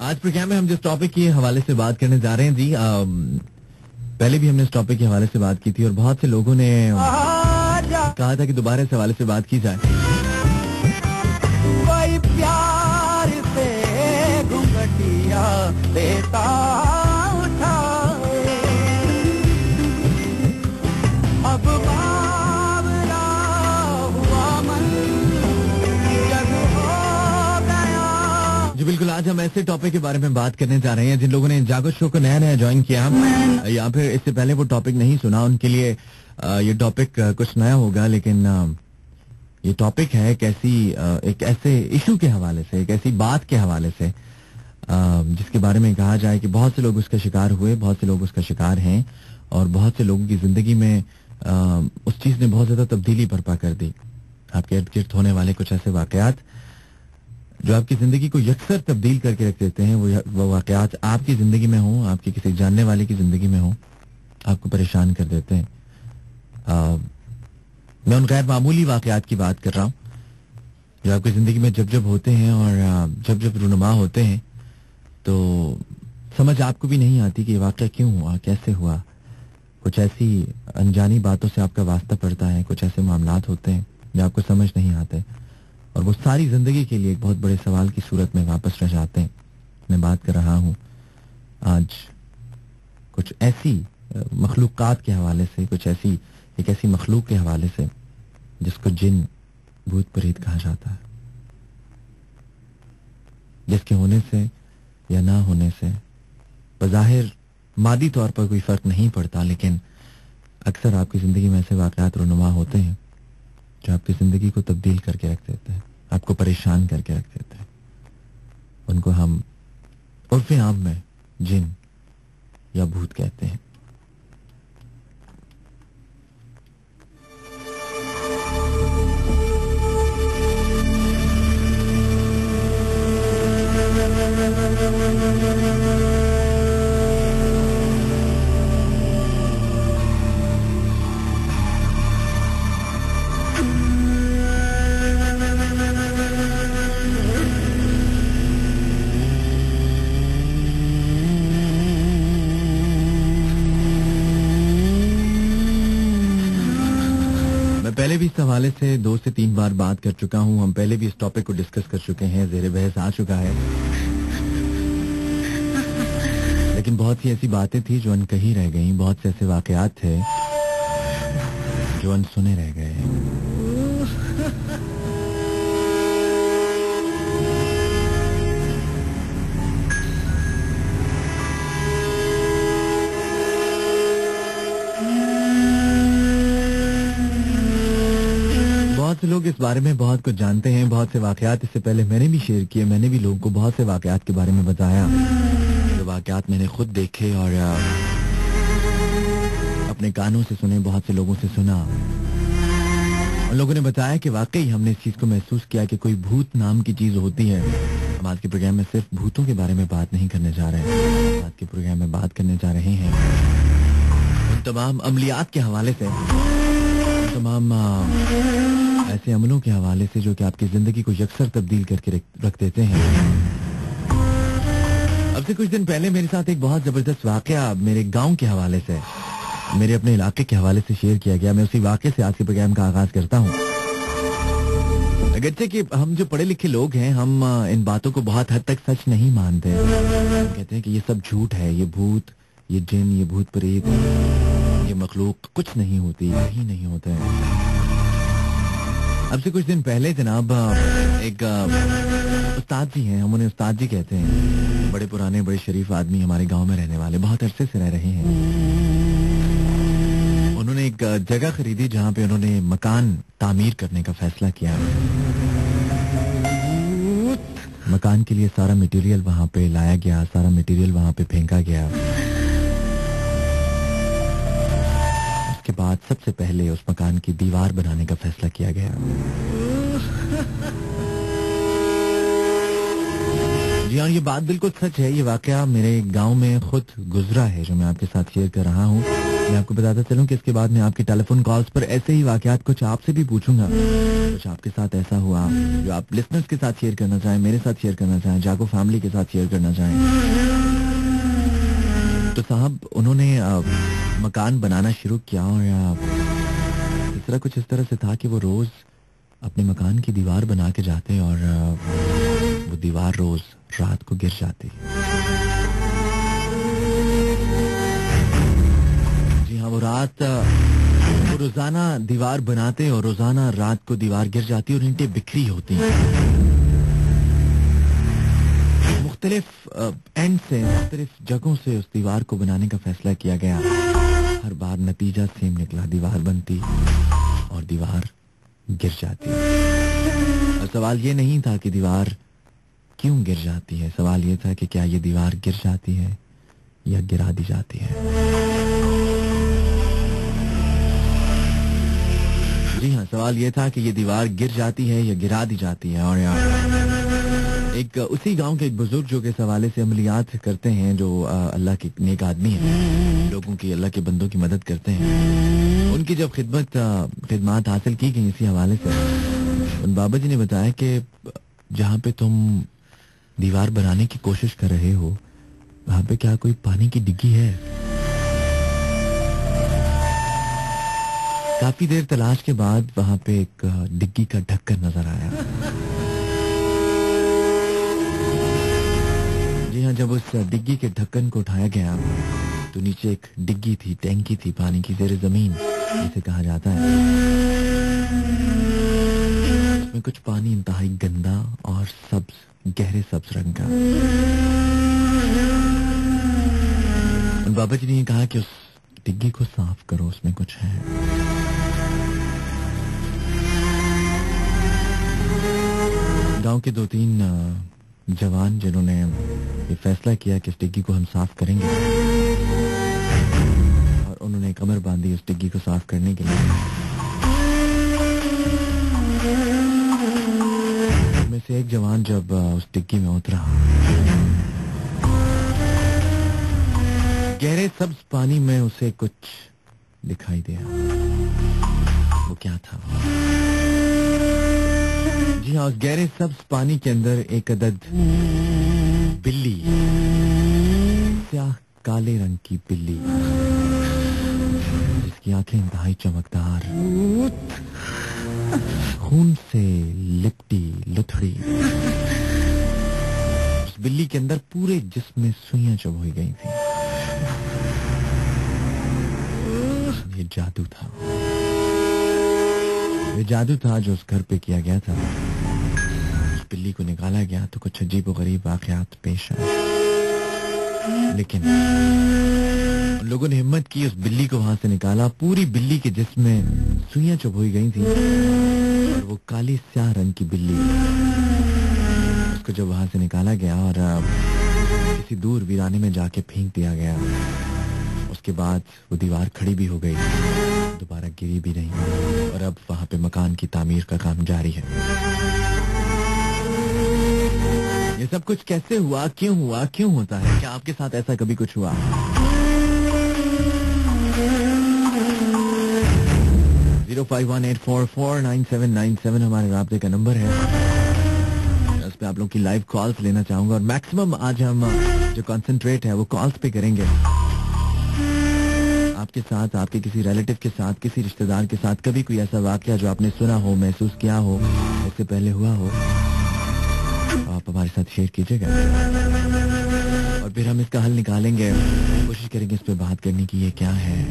आज प्रोग्राम में हम जिस टॉपिक के हवाले से बात करने जा रहे हैं जी, पहले भी हमने इस टॉपिक के हवाले से बात की थी और बहुत से लोगों ने कहा था कि दोबारा इस हवाले से बात की जाए। कोई प्यार से घुंघटिया देता उठाए, अब बावरा हुआ मन जग हो गया। जी बिल्कुल, आज हम ऐसे टॉपिक के बारे में बात करने जा रहे हैं जिन लोगों ने जागो शो को नया नया ज्वाइन किया या फिर इससे पहले वो टॉपिक नहीं सुना, उनके लिए ये टॉपिक कुछ नया होगा। लेकिन ये टॉपिक है एक ऐसे इशू के हवाले से, एक ऐसी बात के हवाले से जिसके बारे में कहा जाए कि बहुत से लोग उसका शिकार हुए, बहुत से लोग उसका शिकार हैं और बहुत से लोगों की जिंदगी में उस चीज ने बहुत ज्यादा तब्दीली बर्पा कर दी। आपके इर्द गिर्द होने वाले कुछ ऐसे वाकयात जो आपकी जिंदगी को यकसर तब्दील करके रख देते हैं, वो वाकयात आपकी जिंदगी में हो, आपकी किसी जानने वाले की जिंदगी में हो, आपको परेशान कर देते हैं। मैं उन गैर मामूली वाकयात की बात कर रहा हूँ जो आपकी जिंदगी में जब जब होते हैं और जब जब रूनुमा होते हैं तो समझ आपको भी नहीं आती कि ये वाकया क्यों हुआ, कैसे हुआ। कुछ ऐसी अनजानी बातों से आपका वास्ता पड़ता है, कुछ ऐसे मामलात होते हैं जो आपको समझ नहीं आते और वो सारी जिंदगी के लिए एक बहुत बड़े सवाल की सूरत में वापस रह जाते हैं। मैं बात कर रहा हूँ आज कुछ ऐसी मखलूकात के हवाले से, एक ऐसी मखलूक के हवाले से जिसको जिन भूत प्रेत कहा जाता है, जिसके होने से या ना होने से बज़ाहिर मादी तौर पर कोई फर्क नहीं पड़ता, लेकिन अक्सर आपकी जिंदगी में ऐसे वाकयात रुनुमा होते हैं जो आपकी जिंदगी को तब्दील करके रख देते हैं, आपको परेशान करके रख देते हैं। उनको हम उर्फ़े आम में जिन या भूत कहते हैं। पहले भी इस हवाले से 2 से 3 बार बात कर चुका हूं, हम पहले भी इस टॉपिक को डिस्कस कर चुके हैं, ज़ेरे बहस आ चुका है, लेकिन बहुत सी ऐसी बातें थी जो अनकही रह गई, बहुत से ऐसे वाकयात थे जो अनसुने रह गए। बहुत से लोग इस बारे में बहुत कुछ जानते हैं, बहुत से वाकयात इससे पहले मैंने भी शेयर किए, मैंने भी लोगों को बहुत से वाकयात के बारे में बताया, जो वाकयात मैंने खुद देखे और अपने कानों से सुने, बहुत से लोगों से सुना। उन लोगों ने बताया कि वाकई हमने इस चीज को महसूस किया कि कोई भूत नाम की चीज होती है। हम आज के प्रोग्राम में सिर्फ भूतों के बारे में बात नहीं करने जा रहे हैं, आज के प्रोग्राम में बात करने जा रहे हैं उन तमाम अमलियात के हवाले से, तमाम ऐसे अमलों के हवाले से जो कि आपकी जिंदगी को यकसर तब्दील करके रख देते हैं। अब से कुछ दिन पहले मेरे साथ एक बहुत जबरदस्त वाकया मेरे गांव के हवाले से, मेरे अपने इलाके के हवाले से शेयर किया गया। मैं उसी वाकये से आज के प्रोग्राम का आगाज करता हूँ। अगरचे कि हम जो पढ़े लिखे लोग हैं, हम इन बातों को बहुत हद तक सच नहीं मानते, कहते हैं कि ये सब झूठ है, ये भूत, ये जिन, ये भूत प्रेत, ये मखलूक कुछ नहीं होती, यही नहीं होता है। अब से कुछ दिन पहले जनाब एक उस्ताद जी हैं, हम उन्हें उस्ताद जी कहते हैं, बड़े पुराने बड़े शरीफ आदमी, हमारे गांव में रहने वाले, बहुत अरसे से रह रहे हैं। उन्होंने एक जगह खरीदी जहां पे उन्होंने मकान तामीर करने का फैसला किया। मकान के लिए सारा मटेरियल वहां पे लाया गया, सारा मटेरियल वहां पे फेंका गया। उसके बाद सबसे पहले उस मकान की दीवार बनाने का फैसला किया गया। जी हाँ, ये बात बिल्कुल सच है। ये वाकया मेरे गांव में खुद गुजरा है जो मैं आपके साथ शेयर कर रहा हूँ। मैं आपको बताता चलूं कि इसके बाद मैं आपके टेलीफोन कॉल्स पर ऐसे ही वाकयात कुछ आपसे भी पूछूंगा, कुछ आपके साथ ऐसा हुआ जो आप लिसनर्स के साथ शेयर करना चाहें, मेरे साथ शेयर करना चाहें, जागो फैमिली के साथ शेयर करना चाहें। तो साहब उन्होंने मकान बनाना शुरू किया और कुछ इस तरह से था कि वो रोज अपने मकान की दीवार बना के जाते और वो दीवार रोज रात को गिर जाती। जी हाँ, वो रोजाना दीवार बनाते और रोजाना रात को दीवार गिर जाती और ईंटें बिखरी होती। मुख्तलिफ एंड से, मुख्तलिफ जगहों से उस दीवार को बनाने का फैसला किया गया। हर बार नतीजा सेम निकला, दीवार बनती और दीवार गिर जाती। और सवाल ये नहीं था कि दीवार क्यों गिर जाती है, सवाल ये था कि क्या ये दीवार गिर जाती है या गिरा दी जाती है। जी हाँ, सवाल ये था कि ये दीवार गिर जाती है या गिरा दी जाती है। और यार एक उसी गांव के एक बुजुर्ग जो के हवाले से अमलियात करते हैं, जो अल्लाह के नेक आदमी हैं, लोगों की, अल्लाह के बंदों की मदद करते हैं, उनकी जब खिदमत हासिल की गई इसी हवाले से, उन बाबा जी ने बताया कि जहाँ पे तुम दीवार बनाने की कोशिश कर रहे हो वहां पे क्या कोई पानी की डिग्गी है? काफी देर तलाश के बाद वहां पे एक डिग्गी का ढक्कन नजर आया। जी हाँ, जब उस डिग्गी के ढक्कन को उठाया गया तो नीचे एक डिग्गी थी, टैंकी थी पानी की, ज़ेरे जमीन जिसे कहा जाता है। उसमें कुछ पानी इंतहाई गंदा और सब्ज, गहरे सब्ज रंग का। बाबा जी ने कहा कि उस डिग्गी को साफ करो, उसमें कुछ है। गांव के 2-3 जवान जिन्होंने ये फैसला किया कि इस डिग्गी को हम साफ करेंगे, और उन्होंने कमर बांधी उस डिग्गी को साफ करने के लिए। में से एक जवान जब उस डिग्गी में उतरा, गहरे सब्ज पानी में उसे कुछ दिखाई दिया। वो क्या था? जी हाँ, उस गहरे सब्ज पानी के अंदर एक अदद बिल्ली, स्याह काले रंग की बिल्ली, जिसकी आंखें इंतहाई चमकदार, खून से लिपटी लुथड़ी। उस बिल्ली के अंदर पूरे जिस्म में सुइयां चुभ गई थी। ये जादू था, ये जादू था जो उस घर पे किया गया था। उस बिल्ली को निकाला गया तो कुछ अजीब व गरीब वाकयात पेश आए, लेकिन उन लोगों ने हिम्मत की, उस बिल्ली को वहां से निकाला। पूरी बिल्ली के जिस्म में सुइयां चुभ गई थी और वो काली स्याह रंग की बिल्ली, उसको जब वहां से निकाला गया और किसी दूर वीराने में जाके फेंक दिया गया, उसके बाद वो दीवार खड़ी भी हो गई, दोबारा गिरी भी नहीं, और अब वहां पे मकान की तामीर का काम जारी है। ये सब कुछ कैसे हुआ, क्यों होता है? क्या आपके साथ ऐसा कभी कुछ हुआ? जीरो 518449797 हमारे राब्ते का नंबर है। उस पे आप लोग की लाइव कॉल्स लेना चाहूंगा, और मैक्सिमम आज हम जो कंसंट्रेट है वो कॉल्स पे करेंगे। आपके साथ, आपके किसी रिलेटिव के साथ, किसी रिश्तेदार के साथ कभी कोई ऐसा वाकया जो आपने सुना हो, महसूस किया हो, इससे पहले हुआ हो, आप हमारे साथ शेयर कीजिएगा और फिर हम इसका हल निकालेंगे, कोशिश करेंगे इस पे बात करने की। ये क्या है,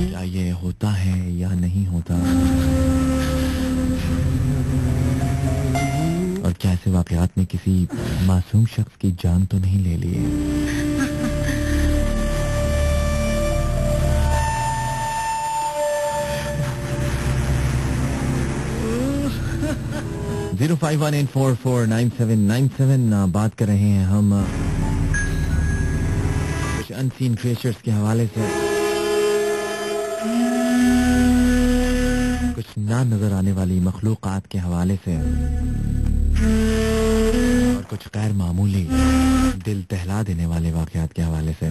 क्या ये होता है या नहीं होता, और क्या ऐसे वाकयात ने किसी मासूम शख्स की जान तो नहीं ले ली? 0518449797 बात कर रहे हैं हम कुछ अनसीन क्रिएचर्स के हवाले से, कुछ ना नजर आने वाली मखलूकात के हवाले से। और कुछ गैर मामूली दिल दहला देने वाले वाकयात के हवाले से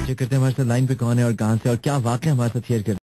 चेक करते हैं हमारे साथ लाइन पे कौन है और कहां से और क्या वाकया हमारे साथ शेयर कर